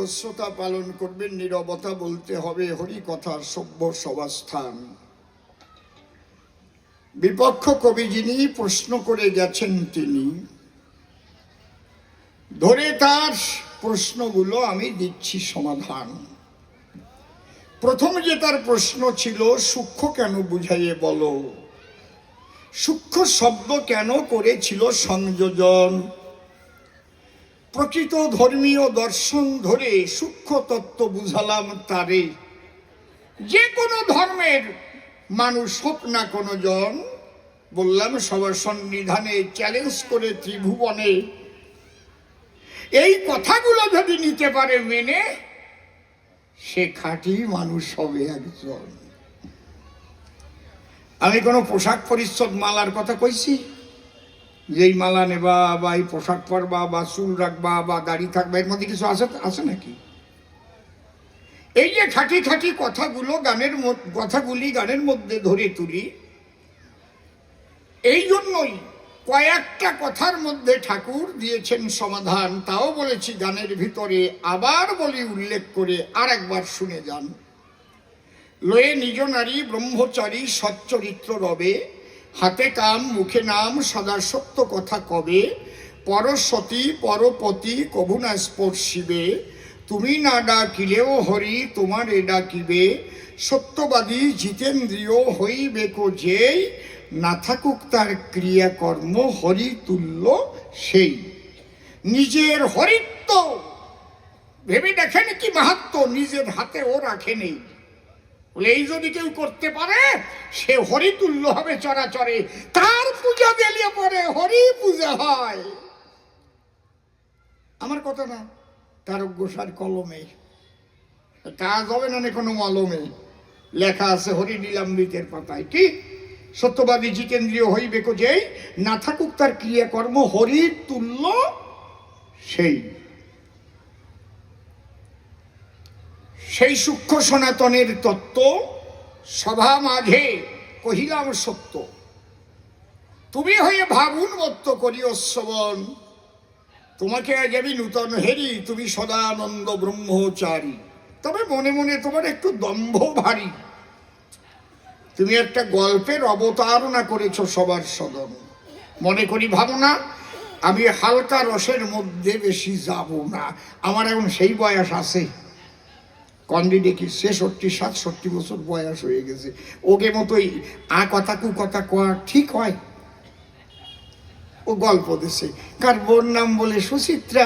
বিজ্ঞস্বতা পালন করবেন, নীরবতা বলতে হবে, হরি কথা সভ্য সভাস্থান। বিপক্ষ কবি যিনি প্রশ্ন করে গেছেন, তিনি ধরে তার প্রশ্নগুলো আমি দিচ্ছি সমাধান। প্রথম যে তার প্রশ্ন ছিল, সূক্ষ্ম কেন বুঝাইয়ে বলো, সূক্ষ্ম শব্দ কেন করেছিল সংযোজন। প্রকৃত ধর্মীয় দর্শন ধরে সূক্ষ্ম তত্ত্ব বুঝালাম তারে। যে কোনো ধর্মের মানুষ হোক না কোনো জন, বললাম সবার সন্নিধানে চ্যালেঞ্জ করে ত্রিভুবনে, এই কথাগুলো যদি নিতে পারে মেনে, সে খাঁটি মানুষ হবে একজন। আমি কোনো পোশাক পরিচ্ছদ মালার কথা কইছি, যেই মালা নেবা বা এই পোশাক পরবা বা চুল রাখবা বা দাড়ি থাকবা, এর মধ্যে কিছু আছে নাকি? এই যে খাঁটি খাঁটি কথাগুলি গানের মধ্যে ধরে তুলি, এই জন্যই কয়েকটা কথার মধ্যে ঠাকুর দিয়েছেন সমাধান। তাও বলেছি গানের ভিতরে, আবার বলি উল্লেখ করে, আর একবার শুনে যান। লয়ে নিজ নারী ব্রহ্মচারী সচ্চরিত্র রবে, হাতে কাম মুখে নাম সদা সত্য কথা কবে, পরসতী পরপতি কভু না স্পর্শিবে, তুমি না ডাকিলেও হরি তোমারে ডাকিবে, সত্যবাদী জিতেন্দ্রিয় হইবে কো যেই, না থাকুক তার ক্রিয়াকর্ম হরি তুল্য সেই। নিজের হরিত্ব ভেবে দেখেন কি মাহাত্ম, নিজের হাতে ও রাখে নেই। এই যদি কেউ করতে পারে, সে হরিতুল্য হবে চরাচরে। তার পূজা দিলে পরে হরি পূজা হয়। আমার কথা না, তার গোসার কলমে কাজ হবে না, কোনো মলমে লেখা আছে হরি নীলাম্বিতের পাতায়, কি সত্যবাদী জিতেন্দ্রীয় হইবে কো যেই, না থাকুক তার ক্রিয়াকর্ম হরি তুল্য সেই। সেই সূক্ষ্ম সনাতনের তত্ত্ব সভা মাঝে কহিলাম সত্য, তুমি হয়ে ভাবুন মত্ত করিও শ্রবণ, তোমাকে আজ আমি নূতন হেরি, তুমি সদানন্দ ব্রহ্মচারী। তবে মনে মনে তোমার একটু দম্ভ ভারী, তুমি একটা গল্পের অবতারণা করেছ সবার সদন। মনে করি ভাবনা, আমি হালকা রসের মধ্যে বেশি যাব না। আমার এখন সেই বয়স আছে, কন্ডি দেখি 66-67 বছর বয়স হয়ে গেছে। ওকে মতোই কথা কু কথা কোয়া ঠিক হয়? ও গল্প দিছে, কার বোন নাম বলে সুচিত্রা,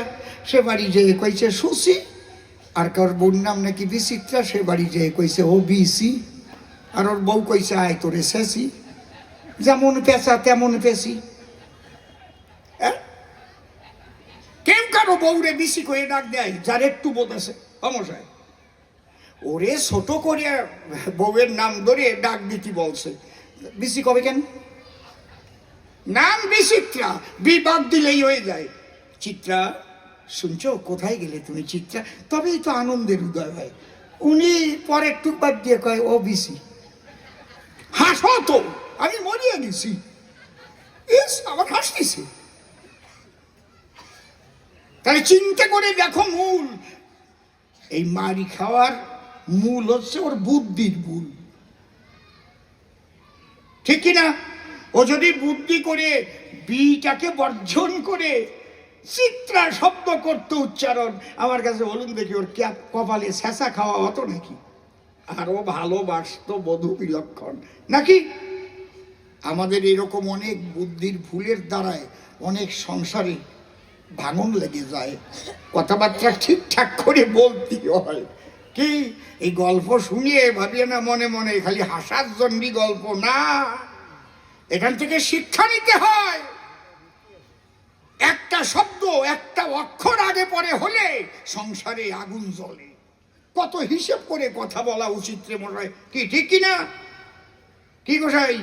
সে বাড়ি যেয়ে কইছে সুচি। আর কার বোন নাম নাকি বিচিত্রা, সে বাড়ি যেয়ে কইছে ও বিসি। আর ওর বউ কইছে আয় তোরে শেষি, যেমন পেঁচা তেমন পেঁচি। কেউ কারো বউরে বিসি করে ডাক দেয়, যার একটু বোধ আছে সমস্যায়, ওরে ছোট করে বউয়ের নাম ধরে ডাক দিতে বলছে। বিসি কবে কেন? নাম বিচিত্রা, বিবাদ দিলেই হয়ে যায়। চিত্রা শুনছো, কোথায় গেলে তুমি চিত্রা? তবেই তো আনন্দের উদয় হয়। উনি পরে একটু বাদ দিয়ে কয় ও বিসি। হাসো তো, আমি মরিয়া গেছি। আমার হাসতেছে। তাহলে চিন্তা করে দেখো, মূল এই মারি খাওয়ার মূল হচ্ছে ওর বুদ্ধির ভুল, ঠিক কিনা? ও যদি বুদ্ধি করে বিটাকে বর্জন করে চিত্রা শব্দ করতে উচ্চারণ, আমার কাছে বলুন দেখি ওর কপালে ছেঁচা খাওয়া হতো নাকি? আর ও ভালোবাসত বধূ বিলক্ষণ নাকি? আমাদের এরকম অনেক বুদ্ধির ভুলের দ্বারায় অনেক সংসারে ভাঙন লেগে যায়, কথাবার্তা ঠিকঠাক করে বলতে হয়। কি এই গল্প শুনিয়ে ভাবিয়ে না মনে মনে খালি হাসার জন্যই গল্প না, এখান থেকে শিক্ষা নিতে হয়। একটা শব্দ একটা অক্ষর আগে পরে হলে সংসারে আগুন জ্বলে। কত হিসেব করে কথা বলা উচিত রে মশাই, কি ঠিক কিনা? কি গোসাই,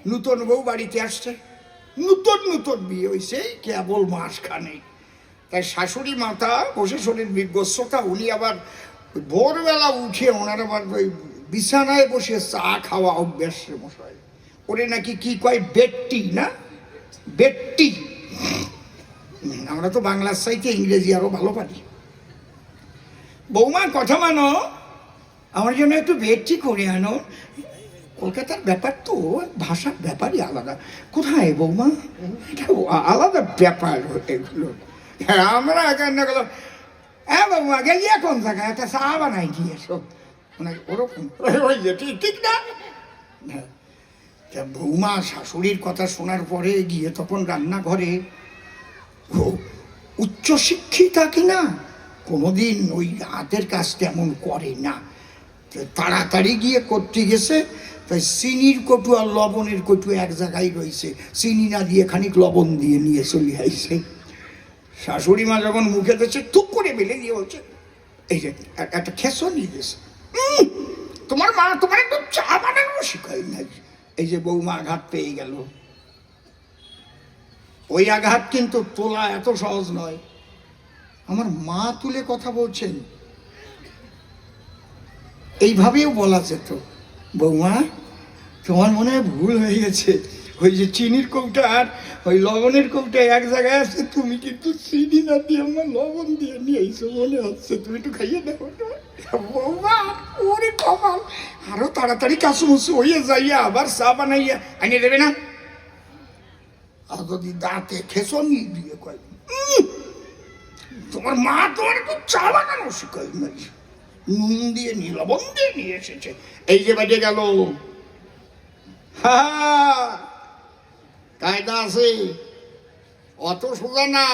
নূতন বউ বাড়িতে আসছে, নূতন বিয়ে হয়েছে কেবল মাসখানেক। তাই শাশুড়ি মাতা বসে শোনেন বিজ্ঞস্বতা, উনি আবার ভোরবেলা উঠে ওনার আবার ওই বিছানায় বসে চা খাওয়া অভ্যাস মশাই। ওরে নাকি কি কয় বেটটি না, বেটটি আমরা তো বাংলার চাইতে ইংরেজি আরো ভালো পারি। বৌমা কথা মানো, আমার জন্য একটু ভেটটি করে আনো। কলকাতার ব্যাপার তো, ভাষার ব্যাপারই আলাদা। কোথায় বৌমা? এটা আলাদা ব্যাপার এগুলো। হ্যাঁ আমরা এখানে গেল, হ্যাঁ বৌমা গেলিয়া কোন জায়গায় একটা চা বানাই দিয়ে সব, মানে ওরকম ওই যে ঠিক না। হ্যাঁ, বৌমা শাশুড়ির কথা শোনার পরে গিয়ে তখন রান্নাঘরে, উচ্চশিক্ষিতা কিনা কোনোদিন ওই হাতের কাজ তেমন করে না, তাড়াতাড়ি গিয়ে করতে গেছে। তাই চিনির কটু আর লবণের কটু এক জায়গায় রয়েছে, চিনি না দিয়ে খানিক লবণ দিয়ে নিয়ে চলে আইছে। শাশুড়ি মা যখন মুখে দিচ্ছে টুক করে বেলে দিয়ে বলছে, এই যে একটা খেসো নিয়ে গেছে, তোমার মা তোমার একটু চা বানানো শিখাই নাই। এই যে বৌমা আঘাত পেয়ে গেল। ওই আঘাত কিন্তু তোলা এত সহজ নয়। আমার মা তুলে কথা বলছেন, এইভাবেও বলা যেত, বৌমা তোমার মনে হয় ভুল হয়ে গেছে, ওই যে চিনির কৌটা আর ওই লবণের কৌটা এক জায়গায় আছে, তুমি কিন্তু চিনি না দিয়ে আমার লবণ দিয়ে নিয়ে এসো মনে হচ্ছে, তুমি একটু খাইয়ে দেখো। বৌমা ওরে কমাল, আরো তাড়াতাড়ি কাছুমুছু হইয়া যাইয়া আবার চা বানাইয়া আনিয়ে দেবে না। আর যদি দাঁতে খেসনি দিয়ে কয়, তোমার মা তোমার একটু চা বানানো শিখাই নাই, নুন দিয়ে নি লবণ দিয়ে নিয়ে এসেছে। এই যে বেজে গেল, কায়দা আছে, অত সোজা না।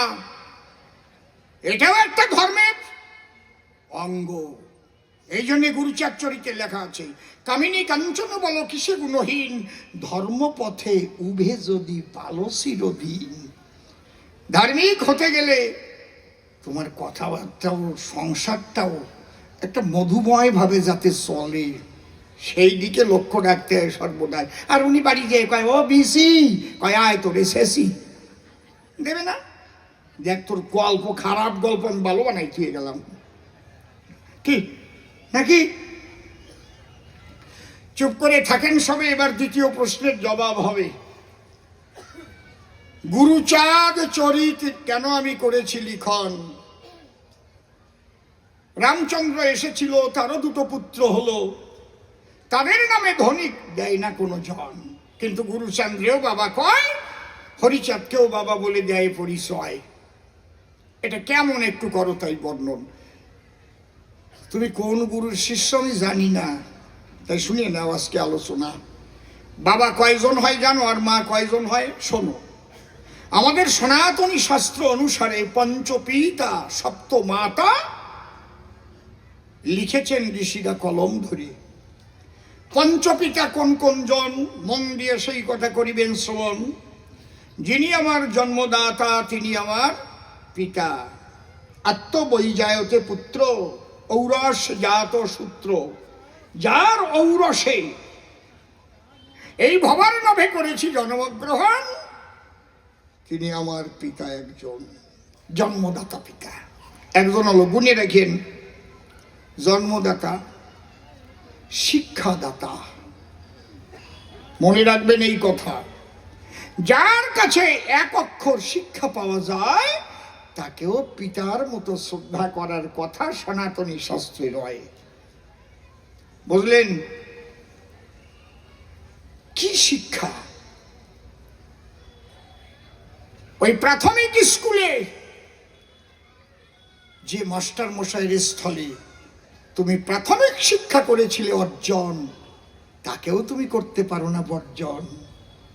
এটাও একটা ধর্মের অঙ্গ। এই জন্যে গুরুচার চরিত্রে লেখা আছে, কামিনী কাঞ্চন বলো কিসে গুণহীন, ধর্মপথে উভে যদি পালো চিরদিন। ধার্মিক হতে গেলে তোমার কথাবার্তাও সংসারটাও একটা মধুময় ভাবে যাতে চলে, সেই দিকে লক্ষ্য রাখতে হয় সর্বদাই। আর উনি বাড়ি যেয়ে কয়, ও বিসি, কয় আয় তোরে শেষি দেবে না, দেখ তোর গল্প খারাপ গল্প আমি ভালো বানাই দিয়ে গেলাম, কি নাকি? চুপ করে থাকেন সবে। এবার দ্বিতীয় প্রশ্নের জবাব হবে। গুরুচাঁদ চরিত কেন আমি করেছি লিখন? রামচন্দ্র এসেছিল, তারও দুটো পুত্র হলো, তাদের নামে ধনিক দেয় না কোনো জন, কিন্তু গুরুচন্দ্রেও বাবা কয়, হরিচাঁদকেও বাবা বলে দেয় পরিচয়। এটা কেমন একটু করো তাই বর্ণন। তুমি কোন গুরুর শিষ্য আমি জানি না, তাই শুনিয়ে নাও আজকে আলোচনা। বাবা কয়জন হয় জানো, আর মা কয়জন হয় শোনো। আমাদের সনাতনী শাস্ত্র অনুসারে পঞ্চপিতা সপ্ত মাতা লিখেছেন ঋষিরা কলম ধরে। পঞ্চপিতা কোন কোন জন, মন দিয়ে সেই কথা করিবেন শ্রবণ। যিনি আমার জন্মদাতা তিনি আমার পিতা, আত্মবৈজায়তে পুত্র, ঔরস জাত সূত্র। যার ঔরসে এই ভবার নভে করেছি জন্মগ্রহণ, তিনি আমার পিতা একজন, জন্মদাতা পিতা একজন হলো। গুণে রাখেন, জন্মদাতা, শিক্ষাদাতা। মনে রাখবেন এই কথা, যার কাছে এক অক্ষর শিক্ষা পাওয়া যায় তাকেও পিতার মতো শ্রদ্ধা করার কথা সনাতনী শাস্ত্রে রয়। বুঝলেন? কি শিক্ষা? ওই প্রাথমিক স্কুলে যে মাস্টার মশাইয়ের স্থলে তুমি প্রাথমিক শিক্ষা করেছিলে অর্জন, তাকেও তুমি করতে পারো না বর্জন।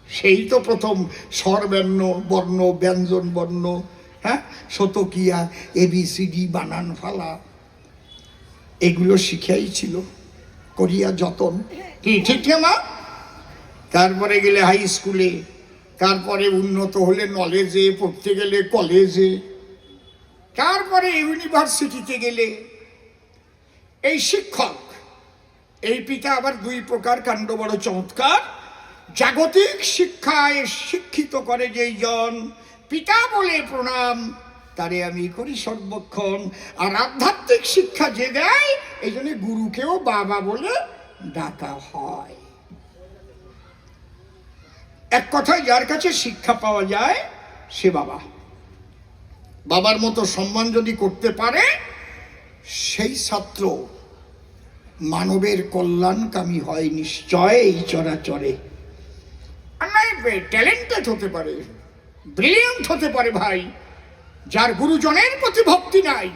সেই তো প্রথম স্বরবর্ণ বর্ণ ব্যঞ্জন বর্ণ, হ্যাঁ, শতকিয়া ABCD বানান ফালা এগুলো শিখাই ছিল, করিয়া যতন, কি ঠিক না মা? তারপরে গেলে হাই স্কুলে, তারপরে উন্নত হলে নলেজে, পড়তে গেলে কলেজে, তারপরে ইউনিভার্সিটিতে গেলে। এই শিক্ষক, এই পিতা আবার দুই প্রকার, কাণ্ড বড় চমৎকার। জাগতিক শিক্ষায় শিক্ষিত করে যেই জন, পিতা বলে প্রণাম তারে আমি করি সর্বক্ষণ। আর আধ্যাত্মিক শিক্ষা যে দেয়, এই জন্য গুরুকেও বাবা বলে ডাকা হয়। এক কথায় যার কাছে শিক্ষা পাওয়া যায় সে বাবা। বাবার মতো সম্মান যদি করতে পারে, সেই ছাত্র মানবের কল্যাণকামী হয় নিশ্চয় এই চরাচরে। ট্যালেন্টেড হতে পারে, ব্রিলিয়ান্ট হতে পারে ভাই, যার গুরুজনের প্রতি ভক্তি নাই,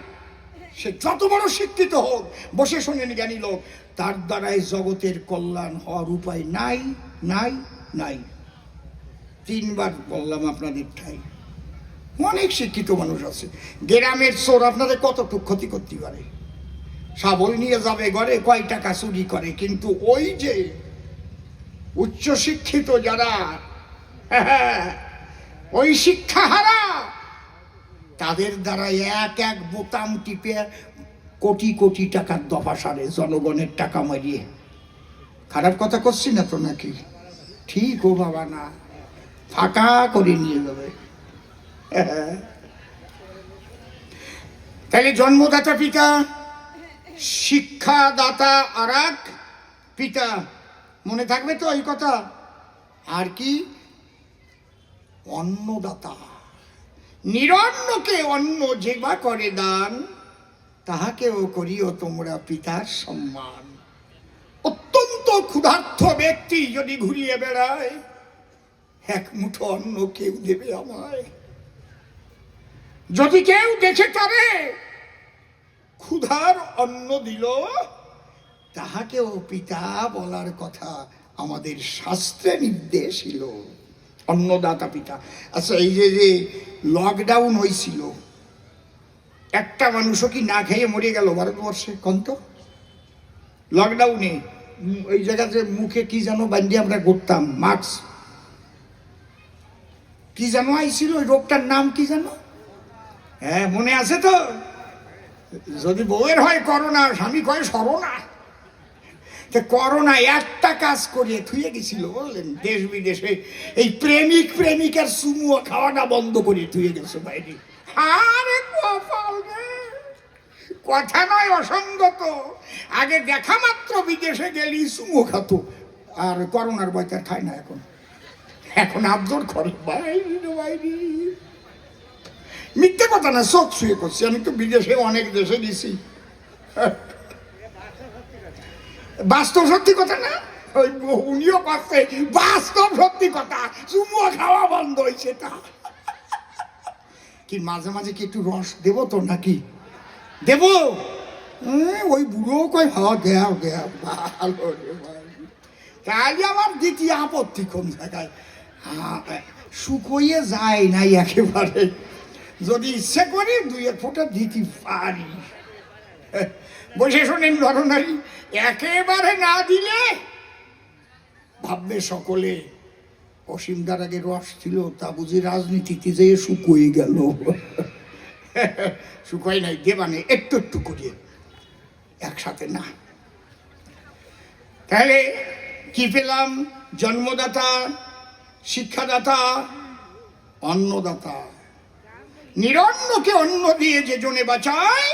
সে যত বড় শিক্ষিত হোক, বসে শোনেন জ্ঞানী লোক, তার দ্বারাই জগতের কল্যাণ হওয়ার উপায় নাই, নাই, নাই। 3 বার বললাম আপনাদের ঠাই। অনেক শিক্ষিত মানুষ আছে, গ্রামের চোর আপনাদের কতটুকু ক্ষতি করতে পারে, শাবল নিয়ে যাবে ঘরে, কয় টাকা চুরি করে, কিন্তু ওই যে উচ্চ শিক্ষিত যারা, ওই শিক্ষাহারা, তাদের দ্বারা এক এক বোতাম টিপে কোটি কোটি টাকার দফা সারে, জনগণের টাকা মারিয়ে। খারাপ কথা করছি না তো নাকি? ঠিক ও বাবা না, ফাঁকা করে নিয়ে যাবে। তাহলে জন্মদাতা পিতা, শিক্ষাদাতা আর এক পিতা, মনে থাকবে তো এই কথা? আর কি? অন্নদাতা, নিরন্নকে অন্ন যেবা করে দান, তাহাকেও করিও তোমরা পিতার সম্মান। অত্যন্ত ক্ষুধার্ত ব্যক্তি যদি ঘুরিয়ে বেড়ায়, এক মুঠো অন্ন কেউ দেবে আমায়? যদি কেউ দেখে তারে ক্ষুধার অন্ন দিল, তাহাকেও পিতা বলার কথা আমাদের শাস্ত্রে নির্দেশ ছিল। অন্নদাতা পিতা। আচ্ছা, এই যে লকডাউন হয়েছিল, একটা মানুষও কি না খেয়ে মরে গেল ভারতবর্ষে? কন্ত লকডাউনে ওই জায়গাতে মুখে কি যেন বান্ধি আমরা করতাম, মাস্ক কি যেন আইছিল, ওই রোগটার নাম কি যেন? হ্যাঁ, মনে আছে তো? যদি বউয়ের হয় করোনা, স্বামী কয় সরোনা। করোনা একটা কাজ করিয়ে থুয়ে গেছিল, বললেন, দেশ বিদেশে এই প্রেমিক প্রেমিকার চুমুয়া খাওয়াটা বন্ধ করিয়ে থুয়ে গেছে বাইরে। আরে কথা নয় অসঙ্গত, আগে দেখা মাত্র বিদেশে গেলি চুমু খাতো, আর করোনার বয়টা খায় না এখন। এখন আবজোর করে বাইরে বাইরে। মিথ্যে কথা না, চোখ শুয়ে করছি। আমি তো বিদেশে অনেক দেশে গেছি, বাস্তব সত্যি কথা না? ওই উনিও পাচ্ছে বাস্তব সত্যি কথা, চুমুয়া খাওয়া বন্ধ হয়েছে। তা কি মাঝে মাঝে কি একটু রস দেবো তো নাকি? দেব? ওই বুড়ো কয় ভাবা দেও দেও, ভালো রে ভাই। তাই আমার দ্বিতীয় আপত্তি কোন জায়গায়, শুকোইয়ে যায় নাই একেবারে। যদি ইচ্ছে করি 2-1 ফোঁটা দিতে পারি। বসে শোনেন নরনারী, একেবারে না দিলে ভাববে সকলে অসীমদার আগে রস ছিল, তা বুঝি রাজনীতিতে যেয়ে শুকোই গেল। শুকোয় নাই, দেবানে একটু একটু করিয়ে, একসাথে না। তাহলে কি পেলাম? জন্মদাতা, শিক্ষাদাতা, অন্নদাতা। নিরন্নকে অন্ন দিয়ে যে জনে বাঁচায়,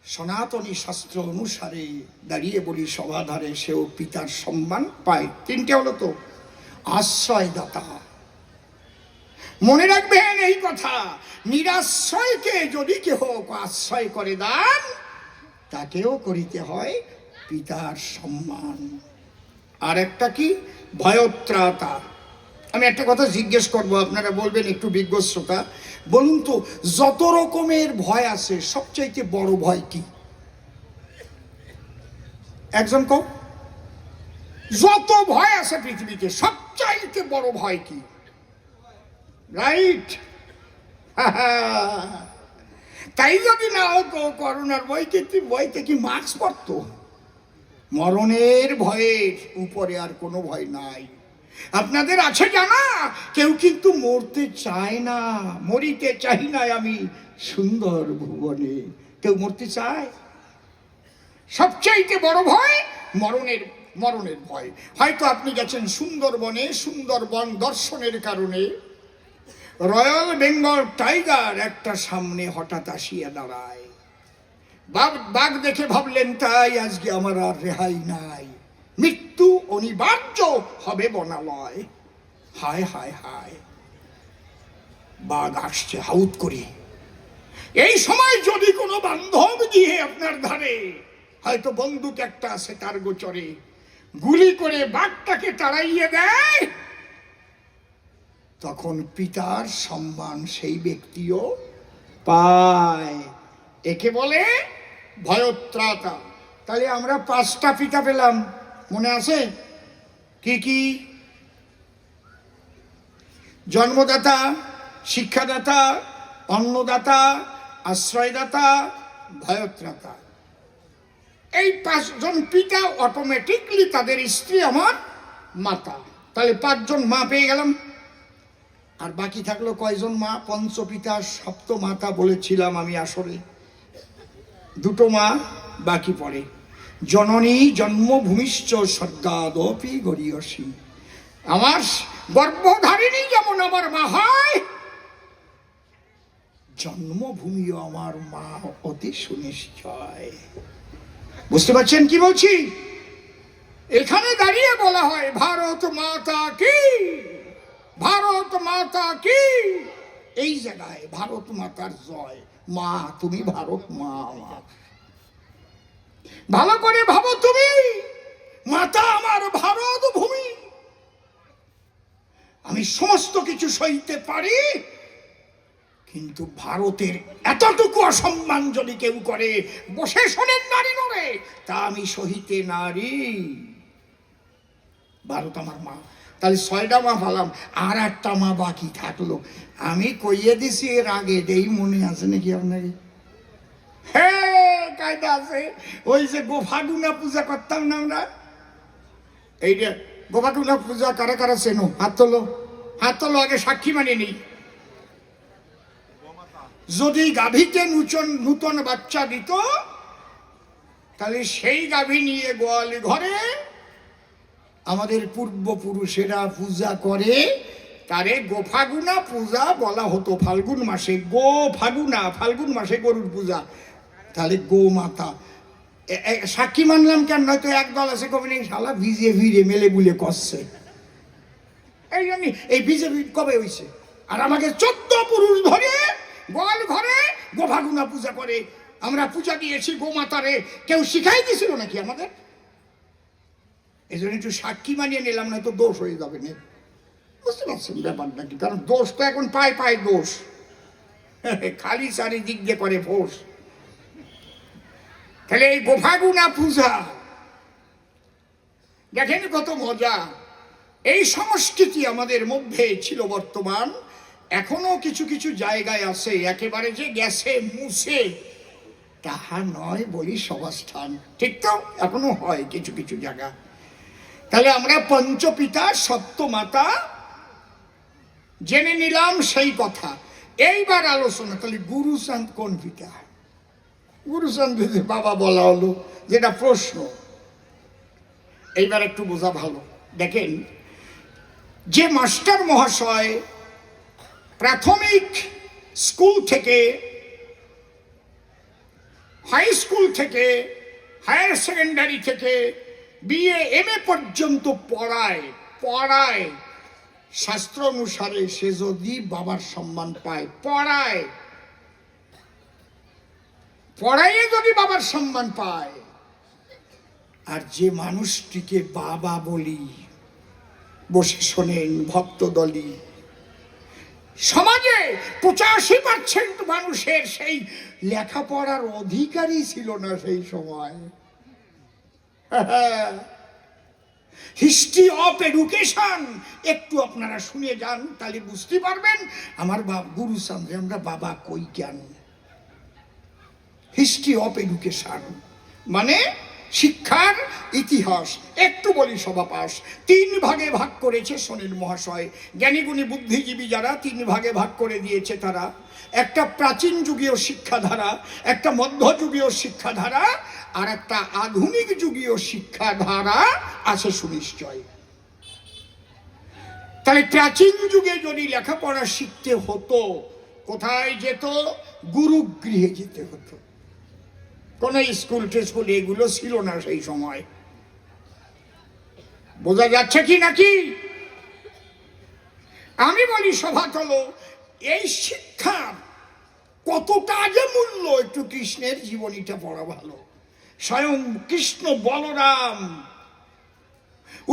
সনাতনী শাস্ত্র অনুসারে দাঁড়িয়ে বলি সভাধারে, সেও পিতার সম্মান পায়। 3টে হলো তো। আশ্রয়দাতা, মনে রাখবেন এই কথা, নিরাশ্রয়কে যদি কেহ আশ্রয় করে দান, তাকেও করিতে হয় পিতার সম্মান। আর একটা কি? ভয়ত্রাতা। আমি একটা কথা জিজ্ঞেস করবো, আপনারা বলবেন, একটু বিজ্ঞ শ্রোতা, বলুন তো, যত রকমের ভয় আছে, সবচাইতে বড় ভয় কি? একজন কও। যত ভয় আছে পৃথিবীতে, সবচাইতে বড় ভয় কি? রাইট। তাই যদি না হতো করোনার ভয়তে কি মাস্ক পরতো? মরণের ভয়ের উপরে আর কোনো ভয় নাই। আপনাদের আছে জানা, কেউ কিন্তু মরতে চায় না। মরিতে চাই না আমি সুন্দর ভুবনে, কেউ মরতে চায়? সবচাইতে বড় ভয় মরণের ভয়। হয়তো আপনি গেছেন সুন্দরবনে, সুন্দরবন দর্শনের কারণে রয়্যাল বেঙ্গল টাইগার একটা সামনে হঠাৎ আসিয়া দাঁড়ায়। বাঘ দেখে ভাবলেন, তাই আজকে আমার আর রেহাই নাই, মৃত্যু অনিবার্য হবে বনালয়। হায় হায় হায়, বাঘ আসছে হাউত করে। এই সময় যদি কোনো বান্ধব দিয়ে আপনার ধারে, হয়তো বন্দুক একটা আছে তার গোচরে, গুলি করে বাঘটাকে তাড়াইয়ে দেয়, তখন পিতার সম্মান সেই ব্যক্তিও পায়। একে বলে ভয়ত্রাতা। তাহলে আমরা 5টা পিতা পেলাম, মনে আছে কি কি? জন্মদাতা, শিক্ষাদাতা, অন্নদাতা, আশ্রয়দাতা, ভয়ত্রাতা। এই 5 জন পিতা অটোমেটিকলি তাদের স্ত্রী আমার মাতা। তাহলে 5 জন মা পেয়ে গেলাম। আর বাকি থাকলো কয়জন মা? পঞ্চপিতা সপ্ত মাতা বলেছিলাম আমি আসলে। 2টো মা বাকি পড়ে। জননী জন্মভূমিশ্চ স্বর্গাদপি গরীয়সী। আমার গর্ভধারিণী যেমন আমার মা হয়, জন্মভূমিও আমার মা অতি সুনিশ্চয়। বুঝতে পারছেন কি বলছি? এখানে দাঁড়িয়ে বলা হয় ভারত মাতা কি, ভারত মাতা কি। এই জায়গায় ভারত মাতার জয়। মা তুমি ভারত মা আমার। ভালো করে ভাবো, তুমি মাতা আমার ভারত ভূমি। আমি সমস্ত কিছু সইতে পারি, কিন্তু ভারতের এতটুকু অসম্মান যদি কেউ করে, বসে শোনেন নারী নরে, তা আমি সহিতে নারী। ভারত আমার মা। তাহলে 6টা মা পালাম, আর 1টা মা বাকি থাকলো। আমি কইয়ে দিছি এর আগে, এই মনে আছে নাকি আপনাকে? হ্যাঁ, কায়দা আছে। ওই যে গোফাগুনা পূজা করতাম না আমরা, এইটা গোফাগুনা পূজা কারা কারা চেনো? হাত তোলো, হাত তোলো, আগে সাক্ষী মানে নেই। যদি গাভীতে নূতন বাচ্চা দিত, তাহলে সেই গাভী নিয়ে গোয়াল ঘরে আমাদের পূর্বপুরুষেরা পূজা করে, তারে গোফাগুনা পূজা বলা হতো। ফাল্গুন মাসে গো ফাগুনা, ফাল্গুন মাসে গরুর পূজা। তাহলে গো মাতা সাক্ষী মানলাম কেন? নয়তো একদল আছে কবি নেই শালা ভিজে ভিড়ে মেলে বুলে করছে। এই জন্য এই ভিজে ভিড় কবে হয়েছে? আর আমাকে 14 পুরুষ ধরে গোয়াল ঘরে গোফাগুনা পূজা করে। আমরা পূজা দিয়েছি গোমাতারে, কেউ শিখাই দিয়েছিল নাকি আমাদের? এই জন্য একটু সাক্ষী মানিয়ে নিলাম, না তো দোষ হয়ে যাবে না। বুঝতে পারছেন ব্যাপারটা কি? কারণ দোষ তো এখন পায় পায় দোষ, খালি চারিদিক দিয়ে করে ফোর্স। তাহলে এই গোফাগুনা পূজা দেখেন কত মজা। এই সংস্কৃতি আমাদের মধ্যে ছিল বর্তমান, এখনো কিছু কিছু জায়গায় আছে। একেবারে যে গেছে মুছে তাহা নয় বলি সভাস্থান, ঠিক তো? এখনো হয় কিছু কিছু জায়গা। তাহলে আমরা পঞ্চপিতা সপ্তমাতা জেনে নিলাম সেই কথা। এইবার আলোচনা, তাহলে গুরুচাঁদ কোন পিতা? গুরুচাঁদ বাবা বলা হলো, যেটা প্রশ্ন। এইবার একটু বোঝা ভালো। দেখেন, যে মাস্টার মহাশয় প্রাথমিক স্কুল থেকে, হাই স্কুল থেকে, হায়ার সেকেন্ডারি থেকে বিএ এমএ পর্যন্ত পড়ায় শাস্ত্র অনুসারে, সে যদি বাবার সম্মান পায়, পড়াইয়ে যদি বাবার সম্মান পায়, আর যে মানুষটিকে বাবা বলি, বসে শোনেন ভক্ত দলি, সমাজে 85% মানুষের সেই লেখাপড়ার অধিকারই ছিল না সেই সময়। হিস্ট্রি অফ এডুকেশন একটু আপনারা শুনে যান, তাহলে বুঝতে পারবেন আমার গুরুচাঁদ আমরা বাবা কই কেন। হিস্ট্রি অফ এডুকেশন মানে শিক্ষার ইতিহাস। একটু বলি সভাপাশ 3 ভাগে ভাগ করেছে শোনেন মহাশয়। জ্ঞানীগুণী বুদ্ধিজীবী যারা 3 ভাগে ভাগ করে দিয়েছে তারা। একটা প্রাচীন যুগীয় শিক্ষাধারা, একটা মধ্যযুগীয় শিক্ষাধারা, আর একটা আধুনিক যুগীয় শিক্ষাধারা আছে সুনিশ্চয়। তাহলে প্রাচীন যুগে যদি লেখাপড়া শিখতে হতো, কোথায় যেত? গুরুগৃহে যেতে হতো। কোন স্কুল টিস্কুল এগুলো ছিল না সেই সময়। বোঝা যাচ্ছে কি নাকি? আমি বলি সভা চলো, এই শিক্ষার কতটা যে মূল্য একটু কৃষ্ণের জীবনীটা পড়া ভালো। স্বয়ং কৃষ্ণ বলরাম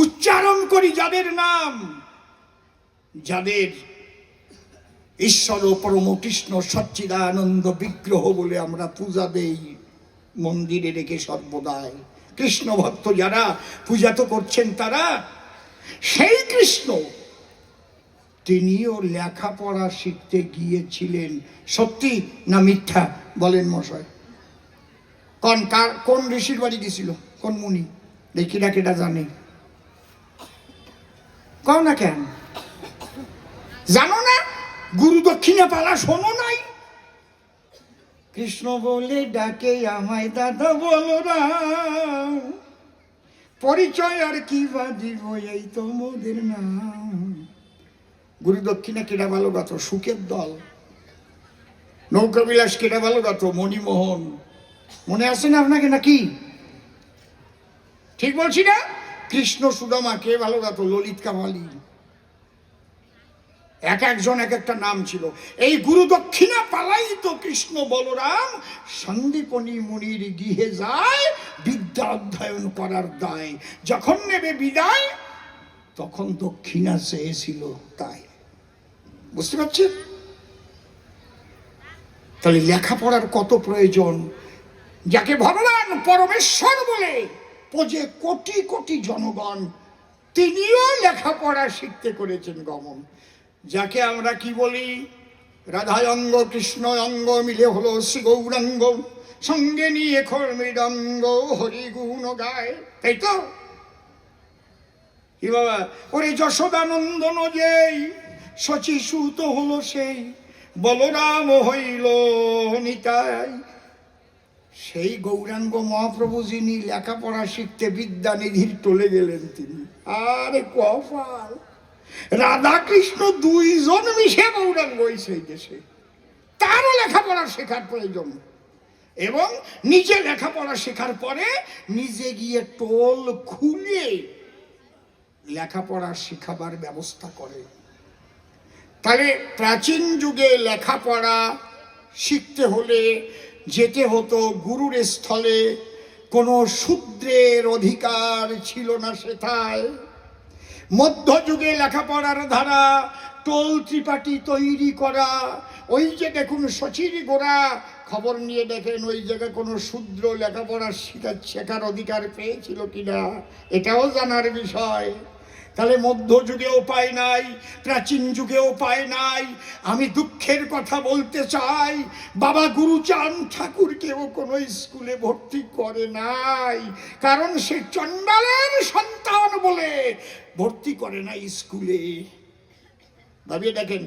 উচ্চারণ করি যাদের নাম, যাদের ঈশ্বর পরম কৃষ্ণ সচ্চিদানন্দ বিগ্রহ বলে আমরা পূজা দেই মন্দিরে রেখে সর্বদাই, কৃষ্ণ ভক্ত যারা পূজা তো করছেন তারা, সেই কৃষ্ণ তিনিও লেখাপড়া শিখতে গিয়েছিলেন। সত্যি না মিথ্যা বলেন মশাই? কোন ঋষির বাড়ি গেছিল, কোন মুনি? দেখি না কেটা জানে, কও না কেন জানো না? গুরু দক্ষিণা পালা শোনো নাই? কৃষ্ণ বলে ডাকে আমায় দাদা বলরাম, পরিচয় আর কি বা দিব এই তো মোদের নাম। গুরু দক্ষিণা কেটা ভালো গাত? সুখের দল। নৌকাবিলাস কেটা ভালো গাত? মণিমোহন। মনে আছে না আপনাকে নাকি? ঠিক বলছি না? কৃষ্ণ সুদামা কে ভালো গাত? ললিত কামালি। এক একজন এক একটা নাম ছিল। এই গুরু দক্ষিণা পালাই তো কৃষ্ণ বলরাম সন্দীপনী মুনির গৃহে যায় বিদ্যা অধ্যয়ন করার দায়। যখন নেবে বিদায় তখন দক্ষিণা চেয়েছিল তাই। বুঝতে পারছেন? তাহলে লেখাপড়ার কত প্রয়োজন। যাকে ভগবান পরমেশ্বর বলে পোজে কোটি কোটি জনগণ, তিনিও লেখাপড়া শিখতে করেছেন গমন। যাকে আমরা কি বলি, রাধায় অঙ্গ কৃষ্ণ অঙ্গ মিলে হলো শ্রী গৌরাঙ্গ, সঙ্গে নিয়ে খোল মৃদঙ্গ হরি গুণ গায়, তাই তো? কি বাবা, ওরে যশোদানন্দন যেই শচী সুত হলো সেই, বলরাম হইল নিতাই। সেই গৌরাঙ্গ মহাপ্রভু যিনি লেখাপড়া শিখতে বিদ্যানিধির টলে গেলেন তিনি। আরে কপাল, রাধা কৃষ্ণ দুইজন মিশে গৌরাঙ্গ সেই দেশে। তারও লেখাপড়া শেখার প্রয়োজন, এবং নিজে লেখাপড়া শেখার পরে নিজে গিয়ে টোল খুলে লেখাপড়া শেখাবার ব্যবস্থা করে। তাহলে প্রাচীন যুগে লেখাপড়া শিখতে হলে যেতে হতো গুরুর স্থলে। কোনো শূদ্রের অধিকার ছিল না সেথায়। মধ্যযুগে লেখাপড়ার ধারা টোল ত্রিপাঠী তৈরি করা। ওই যে দেখুন শচীর গোড়া, খবর নিয়ে দেখেন ওই জায়গায় কোনো শূদ্র লেখাপড়া শেখার অধিকার পেয়েছিল কিনা, এটাও জানার বিষয়। তাহলে মধ্যযুগে উপায় নাই, প্রাচীন যুগে উপায় নাই। আমি দুঃখের কথা বলতে চাই, বাবা গুরুচাঁদ ঠাকুরকেও কোনো স্কুলে ভর্তি করে নাই, কারণ সে চণ্ডালের সন্তান বলে ভর্তি করে না স্কুলে। ভাবিয়ে দেখেন,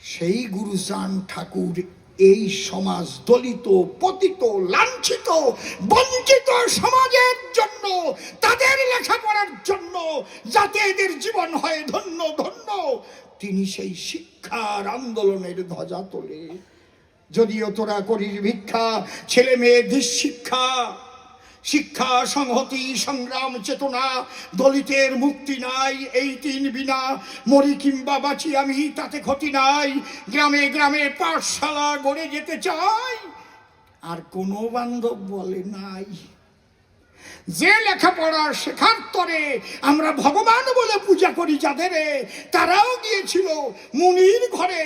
সেই গুরুচাঁদ ঠাকুর এই সমাজ, দলিত পতিত লাঞ্ছিত বঞ্চিত সমাজের জন্য, তাদের লেখাপড়ার জন্য, যাতে এদের জীবন হয় ধন্য ধন্য, তিনি সেই শিক্ষার আন্দোলনের ধ্বজা তোলে। যদিও তোরা করিস ভিক্ষা, ছেলে মেয়েদের শিক্ষা, শিক্ষা সংহতি সংগ্রাম চেতনা, দলিতের মুক্তি নাই এই তিন বিনা, মরি কিংবা বাঁচি আমি তাতে ক্ষতি নাই, গ্রামে গ্রামে পাঠশালা গড়ে যেতে চাই, আর কোনো বান্ধব বলে নাই। যে লেখাপড়া শেখার তরে আমরা ভগবান বলে পূজা করি যাদের, তারাও গিয়েছিল মুনির ঘরে,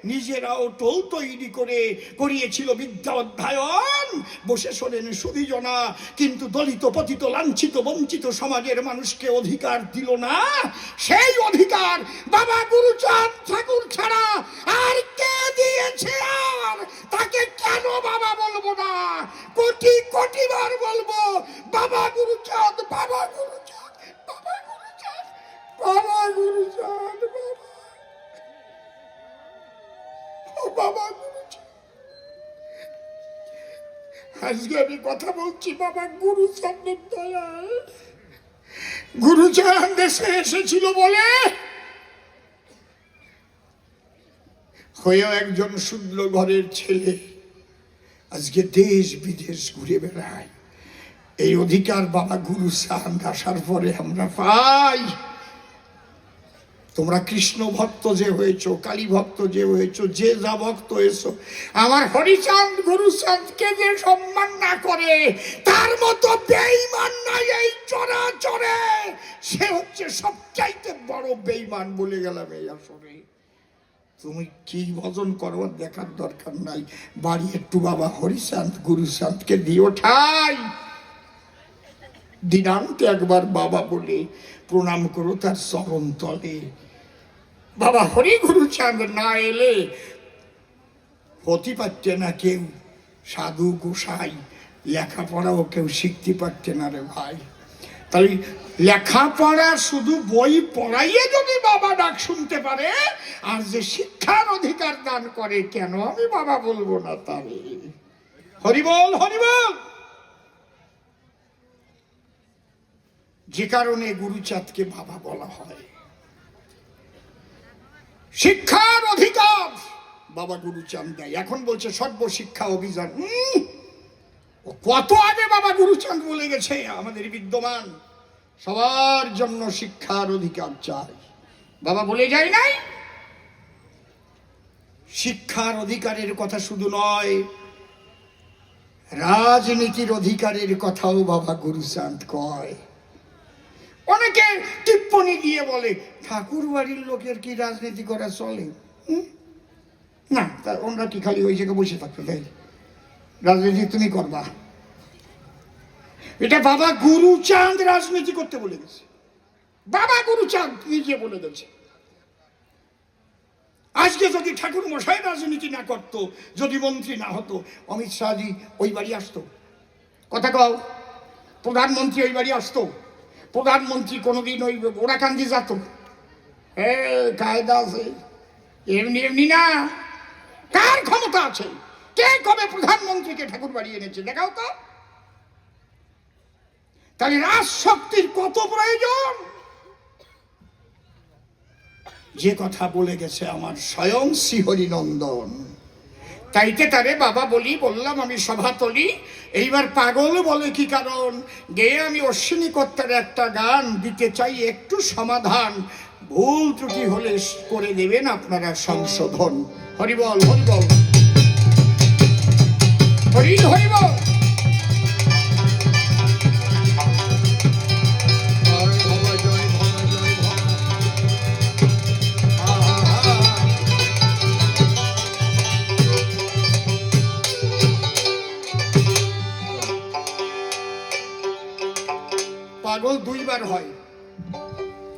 নিজেরাও টোল তৈরি করে করিয়েছিল বিদ্যা অধ্যয়ন। বসে শোনেন সুধীজনা, কিন্তু দলিত পতিত লাঞ্ছিত বঞ্চিত সমাজের মানুষকে অধিকার দিল না। সেই অধিকার বাবা গুরুচাঁদ ঠাকুর ছাড়া আর কে দিয়েছে? আর তাকে কেন বাবা বলবো না? কোটি কোটি বার বলবো, বাবা গুরুচাঁদ, বাবা গুরুচাঁদ, বাবা গুরুচাঁদ, বাবা গুরুচাঁদ, বাবা গুরুচাঁদ। আজকে আমি কথা বলছি বাবা গুরুচাঁদের দয়ায়। গুরুচাঁদ দেশে এসেছিল বলে হয়েও একজন শূদ্র ঘরের ছেলে আজকে দেশ বিদেশ ঘুরে বেড়ায়। এই অধিকার বাবা গুরুচাঁদ আসার পরে আমরা পাই। তোমরা কৃষ্ণ ভক্ত যে হয়েছো, কালী ভক্ত যে হয়েছো, যে যা ভক্ত হয়েছো, আমার হরিচাঁদ গুরুচাঁদকে যে সম্মান না করে তার মতো বেঈমান নাই এই চরাচরে। সে হচ্ছে সবচাইতে বড় বেঈমান বলে গেলাম এই আসরে। তুমি কি ভজন করো দেখার দরকার নাই, বাড়ি একটু বাবা হরিচাঁদ গুরুচাঁদকে দিও ঠাই, দিনান্তে একবার বাবা বলে প্রণাম করো তার চরণ তলে। বাবা হরি গুরুচাঁদ না এলে হতে পারছে না কেউ সাধু গোসাই, লেখাপড়াও কেউ শিখতে পারছে না রে ভাই। তাই লেখাপড়া শুধু বই পড়াইয়ে যদি বাবা ডাক শুনতে পারে, আর যে শিক্ষার অধিকার দান করে, কেন আমি বাবা বলবো না তারে? হরিবল হরিবল। যে কারণে গুরুচাঁদকে বাবা বলা হয়, শিক্ষার অধিকার বাবা গুরুচাঁদ দেয়। এখন বলছে সর্বশিক্ষা অভিযান। কত আগে বাবা গুরুচাঁদ বলে গেছে আমাদের বিদ্যমান সবার জন্য শিক্ষার অধিকার চাই। বাবা বলে যায় নাই? শিক্ষার অধিকারের কথা শুধু নয়, রাজনীতির অধিকারের কথাও বাবা গুরুচাঁদ কয়। অনেকে টিপ্পনি দিয়ে বলে ঠাকুর বাড়ির লোকের কি রাজনীতি করা চলে? না, তা ওনারা কি খালি ওই জায়গায় বসে থাকবে? তাই রাজনীতি তুমি করবা? এটা বাবা গুরুচাঁদ রাজনীতি করতে বলে গেছে। বাবা গুরুচাঁদ নিজে বলে গেছে। আজকে যদি ঠাকুর মশাই রাজনীতি না করতো, যদি মন্ত্রী না হতো, অমিত শাহজি ওই বাড়ি আসতো? কথা কও। প্রধানমন্ত্রী ওই বাড়ি আসতো? প্রধানমন্ত্রী কোনোদিন ওই ওরাকান্দি যেত? কায়দা আছে, এমনি এমনি না। কার ক্ষমতা আছে? কে কবে প্রধানমন্ত্রীকে ঠাকুর বাড়ি এনেছে দেখাও তো। তাহলে রাজশক্তির কত প্রয়োজন? যে কথা বলে গেছে আমার স্বয়ং শ্রীহরিনন্দন। তাইতে তারে বাবা বললাম আমি সভাতলি। এইবার পাগল বলে কি কারণ? গেয়ে আমি অশ্বিনী কর্তার একটা গান দিতে চাই, একটু সমাধান। ভুল ত্রুটি হলে করে দেবেন আপনারা সংশোধন। হরিবল হরিবল হরি হরিবল। পাগল দুইবার হয়।